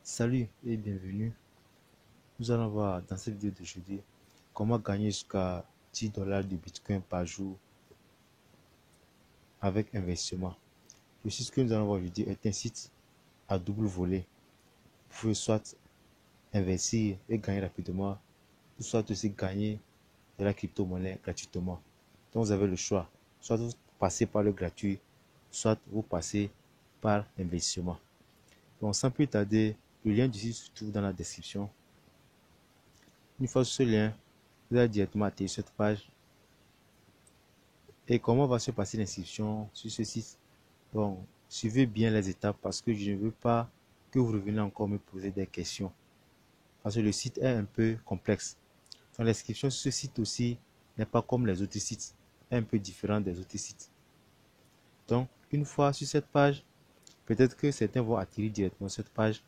Salut et bienvenue. Nous allons voir dans cette vidéo d'aujourd'hui comment gagner jusqu'à $10 de Bitcoin par jour avec investissement. Le site que nous allons voir aujourd'hui est un site à double volet. Vous pouvez soit investir et gagner rapidement, ou soit aussi gagner de la crypto-monnaie gratuitement. Donc vous avez le choix. Soit vous passez par le gratuit, soit vous passez par l'investissement. Donc sans plus tarder, le lien du site se trouve dans la description. Une fois sur ce lien, vous allez directement atterrir cette page. Et comment va se passer l'inscription sur ce site? Bon, suivez bien les étapes parce que je ne veux pas que vous reveniez encore me poser des questions. Parce que le site est un peu complexe. L'inscription sur ce site aussi n'est pas comme les autres sites, est un peu différent des autres sites. Donc, une fois sur cette page, peut-être que certains vont atterrir directement sur cette page.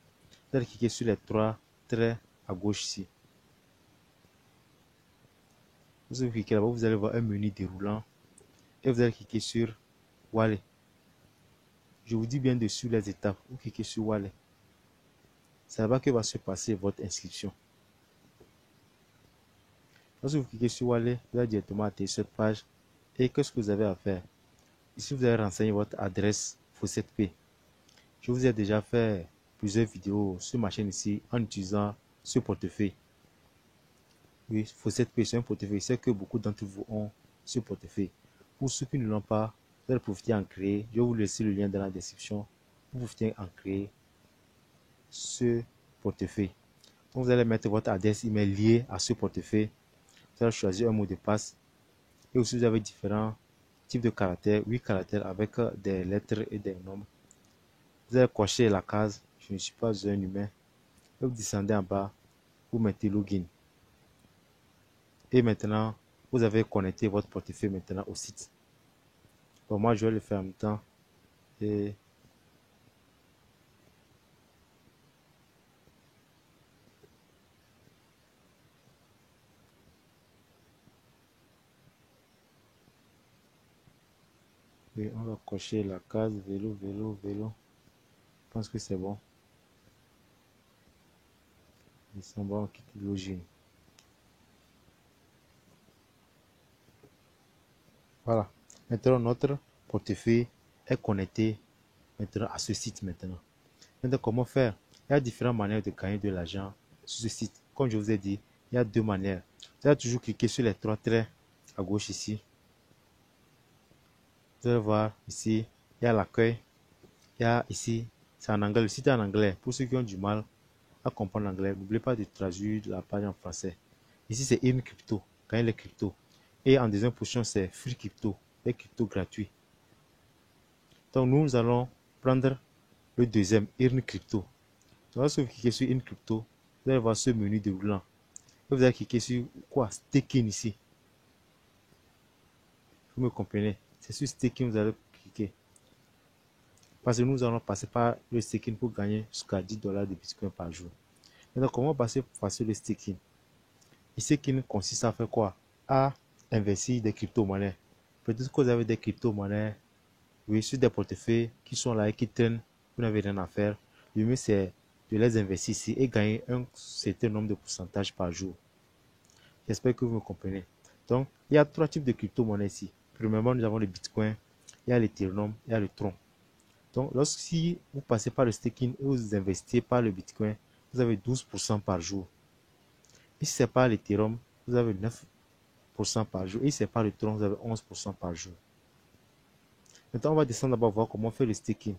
Vous allez cliquer sur les trois traits à gauche ici. Vous allez cliquer là-bas, vous allez voir un menu déroulant et vous allez cliquer sur Wallet. Je vous dis bien dessus les étapes. Vous cliquez sur Wallet. C'est là-bas que va se passer votre inscription. Lorsque vous cliquez sur Wallet, vous allez directement atterrir cette page. Et qu'est-ce que vous avez à faire? Ici, vous allez renseigner votre adresse Faucet-Pay. Je vous ai déjà fait plusieurs vidéos sur ma chaîne ici en utilisant ce portefeuille. Oui, Faucet-Pay, c'est un portefeuille. C'est que beaucoup d'entre vous ont ce portefeuille. Pour ceux qui ne l'ont pas, vous allez profiter en créer. Je vais vous laisser le lien dans la description. Vous profitez en créer ce portefeuille. Donc, vous allez mettre votre adresse email liée à ce portefeuille. Vous allez choisir un mot de passe. Et aussi, vous avez différents types de caractères, 8 caractères avec des lettres et des nombres. Vous allez cocher la case je ne suis pas un humain. Et vous descendez en bas, vous mettez login. Et maintenant, vous avez connecté votre portefeuille maintenant au site. Bon, moi, je vais le faire en même temps. Et oui, on va cocher la case vélo, vélo, vélo. Je pense que c'est bon. Ici, on va quitter login. Voilà. Maintenant, notre portefeuille est connecté maintenant à ce site maintenant. Maintenant, comment faire? Il y a différentes manières de gagner de l'argent sur ce site. Comme je vous ai dit, il y a deux manières. Vous allez toujours cliquer sur les trois traits à gauche ici. Vous allez voir ici, il y a l'accueil. Il y a ici, c'est en anglais. Le site est en anglais. Pour ceux qui ont du mal à comprendre l'anglais, n'oubliez pas de traduire la page en français. Ici, c'est Earn Crypto, gagner les cryptos. Et en deuxième position, c'est Free Crypto, les cryptos gratuits. Donc, nous allons prendre le deuxième, Earn Crypto. Donc, lorsque vous cliquez sur Earn Crypto, vous allez voir ce menu déroulant. Et vous allez cliquer sur quoi? Staking ici. Vous me comprenez? C'est sur Staking que vous allez cliquer. Parce que nous allons passer par le staking pour gagner jusqu'à $10 de Bitcoin par jour. Maintenant, comment passer pour passer le staking? Le staking consiste à faire quoi? À investir des crypto-monnaies. Peut-être que vous avez des crypto-monnaies, oui, sur des portefeuilles qui sont là et qui traînent, vous n'avez rien à faire. Le mieux, c'est de les investir ici et gagner un certain nombre de pourcentages par jour. J'espère que vous me comprenez. Donc, il y a trois types de crypto-monnaies ici. Premièrement, nous avons le Bitcoin, il y a l'Ethereum, il y a le Tron. Donc, lorsque vous passez par le staking et vous investissez par le Bitcoin, vous avez 12% par jour. Et si c'est par l'Ethereum, vous avez 9% par jour. Et si c'est par le Tron, vous avez 11% par jour. Maintenant, on va descendre d'abord voir comment faire le staking.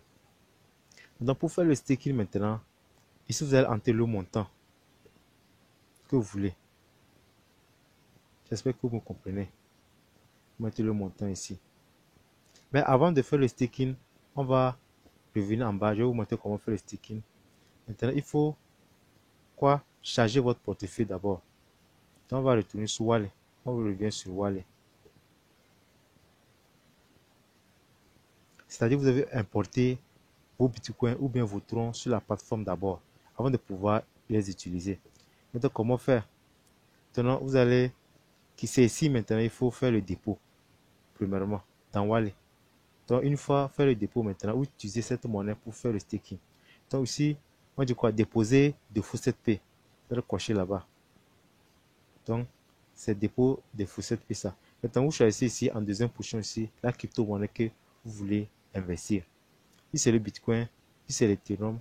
Donc, pour faire le staking maintenant, ici, vous allez entrer le montant que vous voulez. J'espère que vous me comprenez. Vous mettez le montant ici. Mais avant de faire le staking, on va revenir en bas. Je vais vous montrer comment faire le staking. Maintenant, il faut quoi? Charger votre portefeuille d'abord. Donc, on va retourner sur Wallet. On revient sur Wallet. C'est-à-dire que vous avez importé vos bitcoins ou bien vos trons sur la plateforme d'abord avant de pouvoir les utiliser. Maintenant, comment faire? Maintenant, vous allez c'est ici maintenant, il faut faire le dépôt. Premièrement, dans Wallet. Donc, une fois fait le dépôt maintenant, vous utilisez cette monnaie pour faire le staking. Donc, ici, On dit quoi? Déposer de Faucet P. Vous allez cocher là-bas. Donc, c'est dépôt de Faucet P ça. Maintenant, vous choisissez ici en deuxième position ici la crypto-monnaie que vous voulez investir. Si c'est le Bitcoin, si c'est l'Ethereum,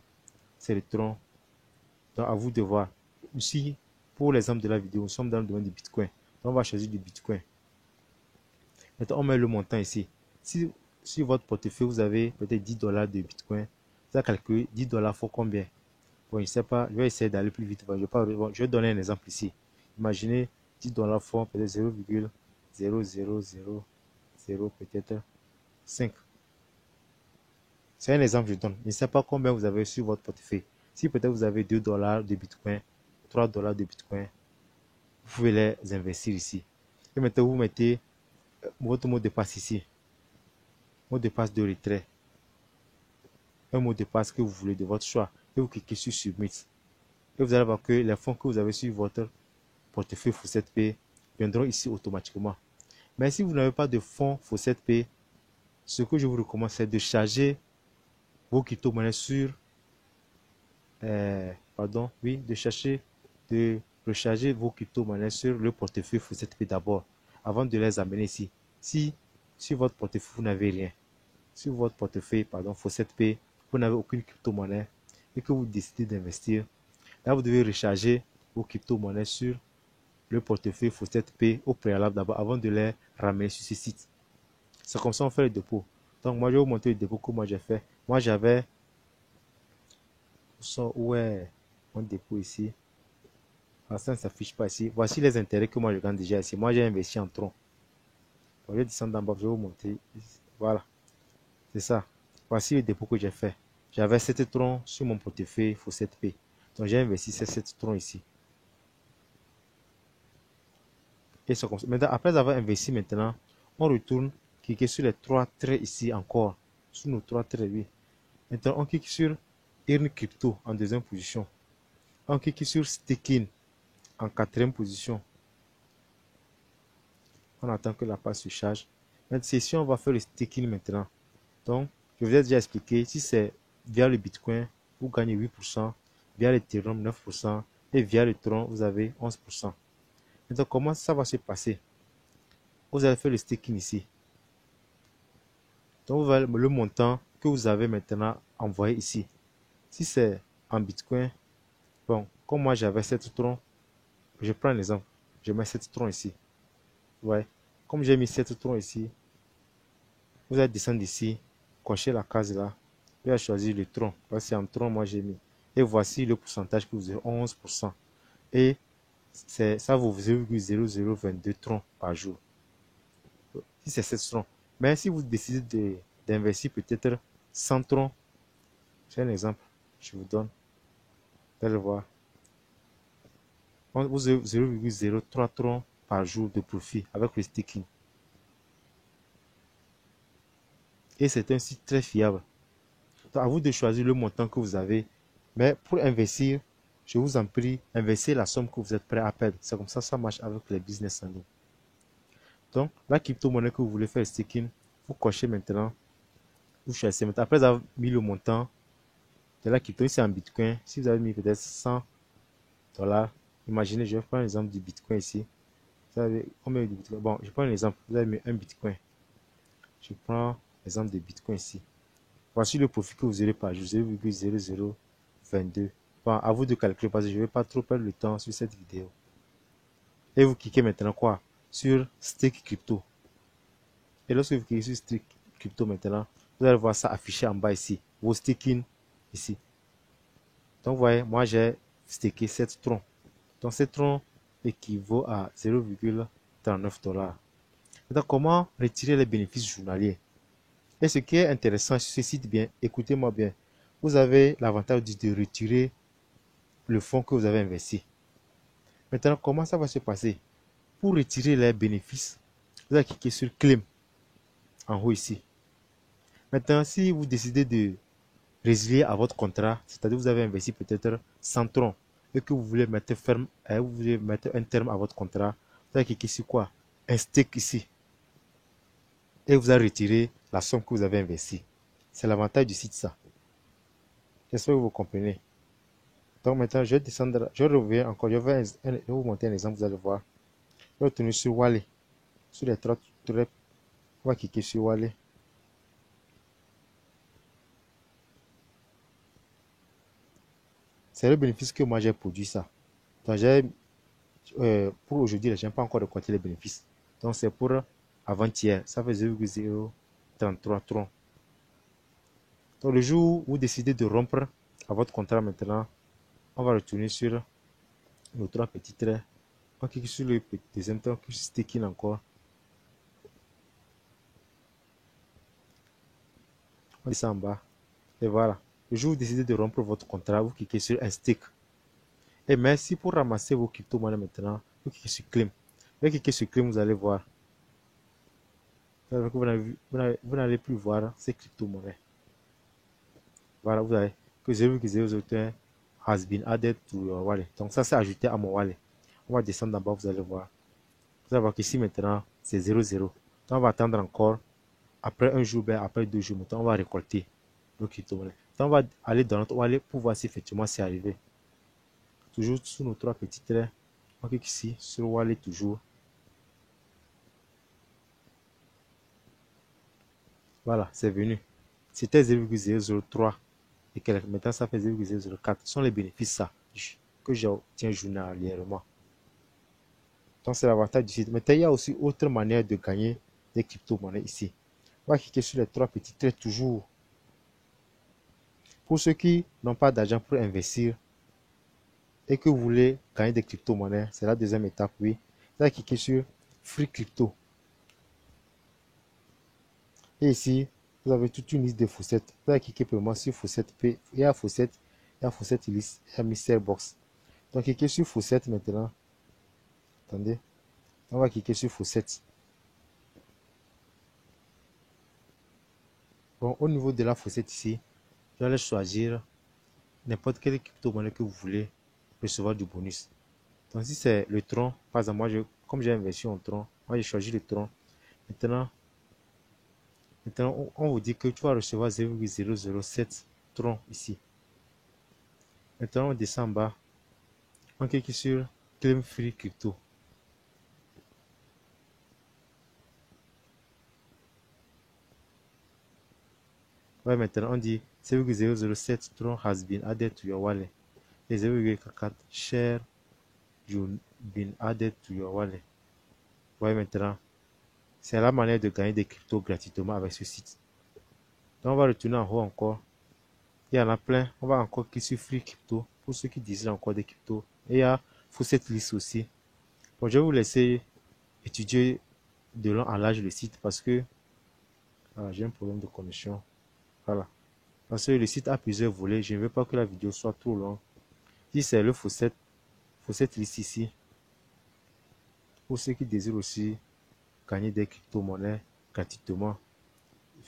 c'est le Tron. Donc, à vous de voir. Ici, pour l'exemple de la vidéo, nous sommes dans le domaine du Bitcoin. Donc, on va choisir du Bitcoin. Maintenant, on met le montant ici. Si sur votre portefeuille, vous avez peut-être 10 dollars de Bitcoin, vous allez calculer 10 dollars faut combien? Bon, je ne sais pas, je vais essayer d'aller plus vite. Je vais donner un exemple ici. Imaginez 10 dollars font peut-être 0,0000 peut-être 5. C'est un exemple que je donne. Je ne sais pas combien vous avez sur votre portefeuille. Si peut-être vous avez 2 dollars de Bitcoin, 3 dollars de Bitcoin, vous pouvez les investir ici. Et maintenant, vous mettez votre mot de passe ici. Mot de passe de retrait. Un mot de passe que vous voulez de votre choix. Et vous cliquez sur Submit. Et vous allez voir que les fonds que vous avez sur votre portefeuille Faucet P viendront ici automatiquement. Mais si vous n'avez pas de fonds Faucet P, ce que je vous recommande, c'est de charger vos crypto-monnaies sur de recharger vos crypto-monnaies sur le portefeuille Faucet P d'abord, avant de les amener ici. Si sur votre portefeuille vous n'avez rien, sur votre portefeuille Faucet P, vous n'avez aucune crypto-monnaie et que vous décidez d'investir, là vous devez recharger vos crypto-monnaies sur le portefeuille Faucet P au préalable d'abord avant de les ramener sur ce site. C'est comme ça on fait le dépôt. Donc moi je vais vous montrer le dépôt que moi j'ai fait. Moi j'avais où est mon dépôt ici. Ça ne s'affiche pas ici. Voici les intérêts que moi je gagne déjà ici. Moi j'ai investi en tronc. Je vais descendre d'en bas, je vais vous montrer. Voilà. C'est ça. Voici le dépôt que j'ai fait. J'avais 7 troncs sur mon portefeuille Faucet P. Donc j'ai investi ces 7 troncs ici. Et c'est comme ça. Maintenant, après avoir investi maintenant, on retourne cliquer sur les 3 traits ici encore. Sur nos 3 traits, oui. Maintenant, on clique sur Earn Crypto en deuxième position. On clique sur Staking en quatrième position. On attend que la page se charge. Maintenant, c'est ici on va faire le staking maintenant. Donc, je vous ai déjà expliqué, si c'est via le Bitcoin, vous gagnez 8%, via l'Ethereum 9%, et via le Tron, vous avez 11%. Maintenant, comment ça va se passer? Vous allez faire le staking ici. Donc, vous allez le montant que vous avez maintenant envoyé ici. Si c'est en Bitcoin, bon, comme moi j'avais 7 troncs, je prends un exemple. Je mets 7 troncs ici. Ouais. Comme j'ai mis 7 troncs ici, vous allez descendre ici, cocher la case là, et choisir le tronc. Voici en tronc, moi j'ai mis. Et voici le pourcentage que vous avez, 11%. Et ça vaut 0,0022 troncs par jour. Si c'est 7 troncs. Mais si vous décidez d'investir peut-être 100 troncs, c'est un exemple, je vous donne. Vous allez voir. Vous avez 0,03 troncs par jour de profit avec le staking. Et c'est un site très fiable. Donc, à vous de choisir le montant que vous avez. Mais pour investir, je vous en prie, investissez la somme que vous êtes prêt à perdre. C'est comme ça marche avec les business en ligne. Donc, la crypto-monnaie que vous voulez faire staking, vous cochez maintenant. Vous choisissez maintenant. Après avoir mis le montant de la crypto, c'est en Bitcoin. Si vous avez mis peut-être 100 dollars, imaginez, je vais prendre l'exemple du Bitcoin ici. Vous avez combien de Bitcoin? Bon, je prends l'exemple. Vous avez mis un Bitcoin. Je prends l'exemple de Bitcoin ici. Voici le profit que vous aurez par jour, 0,0022. Bon, à vous de calculer parce que je ne vais pas trop perdre le temps sur cette vidéo. Et vous cliquez maintenant quoi? Sur Stake Crypto. Et lorsque vous cliquez sur Stake Crypto maintenant, vous allez voir ça affiché en bas ici. Vos staking ici. Donc vous voyez, moi j'ai staké 7 troncs. Donc 7 troncs équivaut à 0,39 $. Donc comment retirer les bénéfices journaliers? Et ce qui est intéressant sur ce site, bien, écoutez-moi bien, vous avez l'avantage de retirer le fonds que vous avez investi. Maintenant, comment ça va se passer? Pour retirer les bénéfices, vous allez cliquer sur Claim en haut ici. Maintenant, si vous décidez de résilier à votre contrat, c'est-à-dire que vous avez investi peut-être 100 troncs et que vous voulez mettre un terme à votre contrat, vous allez cliquer sur quoi? Un stake ici. Et vous allez retirer la somme que vous avez investie. C'est l'avantage du site ça. J'espère que vous comprenez. Donc maintenant, je vais descendre, je reviens encore, je vais vous montrer un exemple, vous allez voir. Je vais retourner sur Wallet. Sur les trois traits, on va cliquer sur Wallet. C'est le bénéfice que moi j'ai produit ça. Donc pour aujourd'hui, je n'ai pas encore récolté les bénéfices. Donc c'est pour avant-hier, ça fait 0,033 troncs. Donc le jour où vous décidez de rompre à votre contrat maintenant, on va retourner sur nos trois petits traits. On clique sur le deuxième trait, on clique sur staking encore. On descend en bas. Et voilà. Le jour où vous décidez de rompre votre contrat, vous cliquez sur un stake. Et merci pour ramasser vos crypto-monnaies maintenant. Vous cliquez sur claim. Vous cliquez sur claim, vous allez voir. Vous n'allez plus voir ces crypto-monnaies. Voilà, vous avez que 0,001 has been added to your wallet. Donc ça, c'est ajouté à mon wallet. On va descendre en bas, vous allez voir. Vous allez voir qu'ici maintenant, c'est 0,0. Donc on va attendre encore. Après un jour, ben, après 2 jours, maintenant, on va récolter nos crypto-monnaies. Donc on va aller dans notre wallet pour voir si effectivement c'est arrivé. Toujours sous nos trois petits traits. On clique ici sur wallet toujours. Voilà, c'est venu. C'était 0,003 et quelques. Maintenant, ça fait 0,004. Ce sont les bénéfices ça, que j'obtiens journalièrement. Donc, c'est l'avantage du site. Maintenant, il y a aussi autre manière de gagner des crypto-monnaies ici. On va cliquer sur les trois petits traits toujours. Pour ceux qui n'ont pas d'argent pour investir et que vous voulez gagner des crypto-monnaies, c'est la deuxième étape, oui. Vous allez cliquer sur Free Crypto. Et ici, vous avez toute une liste de faussettes. Vous allez cliquer pour moi sur Faucette P. Il y a Faucette, il y a Faucette liste, il y a Mystery Box. Donc, cliquez sur Faucette maintenant. Attendez. On va cliquer sur Faucette. Bon, au niveau de la Faucette ici, vous allez choisir n'importe quelle crypto-monnaie que vous voulez recevoir du bonus. Donc, si c'est le tronc, par exemple, moi, comme j'ai investi en tronc, moi, j'ai choisi le tronc. Maintenant, on vous dit que tu vas recevoir 0,007 troncs ici. Maintenant, on descend en bas. On clique sur Claim Free Crypto. Ouais, maintenant, on dit 0,007 troncs has been added to your wallet. Et 0,44 share you've been added to your wallet. Ouais, maintenant, c'est la manière de gagner des cryptos gratuitement avec ce site. Donc, on va retourner en haut encore. Il y en a plein. On va encore cliquer sur Free Crypto pour ceux qui désirent encore des cryptos. Et il y a cette liste aussi. Bon, je vais vous laisser étudier de long en large le site parce que j'ai un problème de connexion. Voilà. Parce que le site a plusieurs volets. Je ne veux pas que la vidéo soit trop longue. Si c'est le Faucette liste ici. Pour ceux qui désirent aussi gagner des crypto-monnaies gratuitement.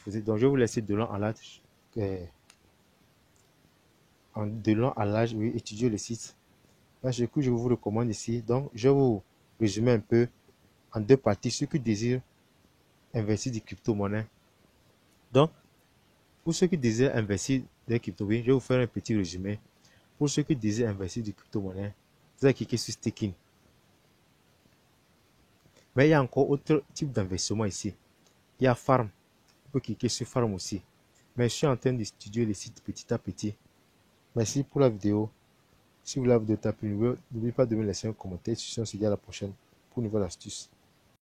Donc, je vais vous laisser de long en large. De long à large, oui, étudier le site. Là, ce que je vous recommande ici. Donc, je vais vous résumer un peu en deux parties. Ceux qui désirent investir des crypto-monnaies. Donc, pour ceux qui désirent investir des crypto-monnaies, je vais vous faire un petit résumé. Pour ceux qui désirent investir des crypto-monnaies, vous allez cliquer sur staking. Mais il y a encore autre type d'investissement ici. Il y a farm. Vous pouvez cliquer sur farm aussi. Mais je suis en train d'étudier le site petit à petit. Merci pour la vidéo. Si vous la vidéo t'a plu, n'oubliez pas de me laisser un commentaire. Si on se dit à la prochaine pour une nouvelle astuce.